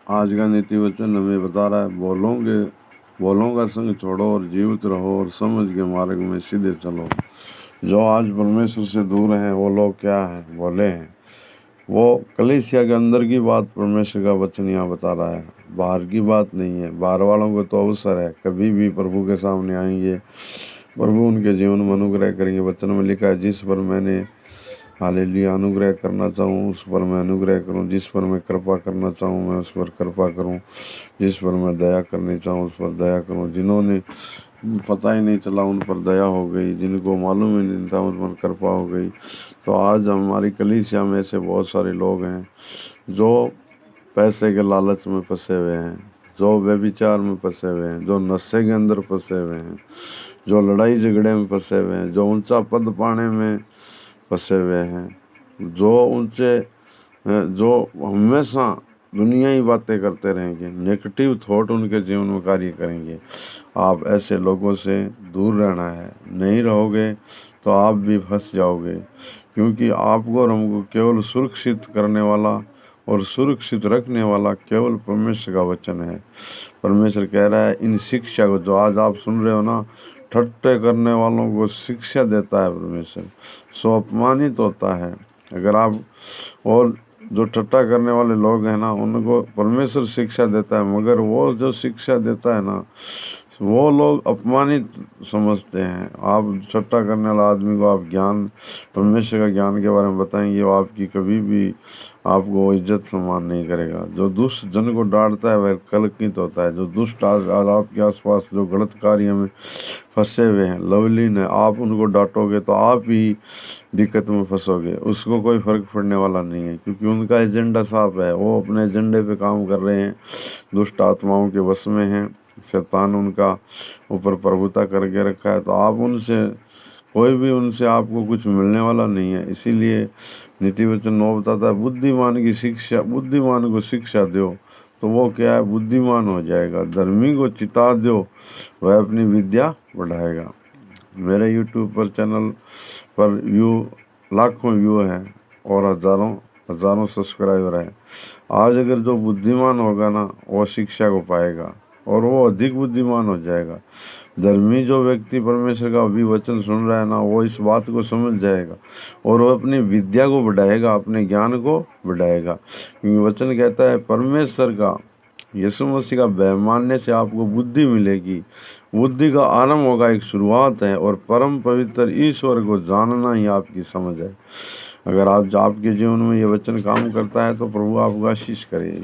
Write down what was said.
आज का नीति वचन हमें बता रहा है, बोलों का संग छोड़ो और जीवित रहो और समझ के मार्ग में सीधे चलो। जो आज परमेश्वर से दूर हैं वो लोग क्या हैं, बोले हैं। वो कलीसिया के अंदर की बात परमेश्वर का वचन यहाँ बता रहा है, बाहर की बात नहीं है। बाहर वालों को तो अवसर है, कभी भी प्रभु के सामने आएंगे, प्रभु उनके जीवन में अनुग्रह करेंगे। वचन में लिखा है, जिस पर मैंने हालेलुया अनुग्रह करना चाहूँ उस पर मैं अनुग्रह करूँ, जिस पर मैं कृपा करना चाहूँ मैं उस पर कृपा करूँ, जिस पर मैं दया करनी चाहूँ उस पर दया करूँ। जिन्होंने पता ही नहीं चला उन पर दया हो गई, जिनको मालूम ही नहीं था उन पर कृपा हो गई। तो आज हमारी कलीसिया में ऐसे बहुत सारे लोग हैं जो पैसे के लालच में फंसे हुए हैं, जो व्यभिचार में फंसे हुए हैं, जो नशे के अंदर फंसे हुए हैं, जो लड़ाई झगड़े में फंसे हुए हैं, जो ऊंचा पद पाने में फंसे हुए हैं, जो हमेशा दुनिया ही बातें करते रहेंगे, नेगेटिव थॉट उनके जीवन में कार्य करेंगे। आप ऐसे लोगों से दूर रहना है, नहीं रहोगे तो आप भी फंस जाओगे, क्योंकि आपको और हमको केवल सुरक्षित करने वाला और सुरक्षित रखने वाला केवल परमेश्वर का वचन है। परमेश्वर कह रहा है, इन शिक्षा को जो आज आप सुन रहे हो ना, ठट्टे करने वालों को शिक्षा देता है परमेश्वर, सो अपमानित होता है। अगर आप और जो ठट्टा करने वाले लोग हैं ना, उनको परमेश्वर शिक्षा देता है, मगर वो जो शिक्षा देता है ना, वो लोग अपमानित समझते हैं। आप ठट्टा करने वाला आदमी को आप ज्ञान, परमेश्वर का ज्ञान के बारे में बताएंगे, वो आपकी कभी भी आपको इज्जत सम्मान नहीं करेगा। जो दुष्ट जन को डांटता है वह कलंकित होता है। जो दुष्ट आज आपके आसपास जो गलत कार्य में फंसे हुए हैं, लवलीन है, आप उनको डांटोगे तो आप ही दिक्कत में फंसोगे, उसको कोई फर्क पड़ने वाला नहीं है, क्योंकि उनका एजेंडा साफ है। वो अपने एजेंडे पे काम कर रहे हैं, दुष्ट आत्माओं के वश में हैं, शैतान उनका ऊपर प्रभुता करके रखा है। तो आप उनसे कोई भी उनसे आपको कुछ मिलने वाला नहीं है। इसीलिए नीति वचन 9 बताता है, बुद्धिमान को शिक्षा दो तो वो क्या है, बुद्धिमान हो जाएगा। धर्मी को चिता दो, वह अपनी विद्या बढ़ाएगा। मेरे यूट्यूब पर चैनल पर लाखों व्यू हैं और हज़ारों सब्सक्राइबर हैं। आज अगर जो बुद्धिमान होगा ना, वो शिक्षा को पाएगा और वो अधिक बुद्धिमान हो जाएगा। धर्मी जो व्यक्ति परमेश्वर का अभी वचन सुन रहा है ना, वो इस बात को समझ जाएगा और वो अपनी विद्या को बढ़ाएगा, अपने ज्ञान को बढ़ाएगा। क्योंकि वचन कहता है, परमेश्वर का, यीशु मसीह का भय मानने से आपको बुद्धि मिलेगी। बुद्धि का आरंभ होगा, एक शुरुआत है, और परम पवित्र ईश्वर को जानना ही आपकी समझ है। अगर आपके जीवन में ये वचन काम करता है तो प्रभु आपको आशीष करे।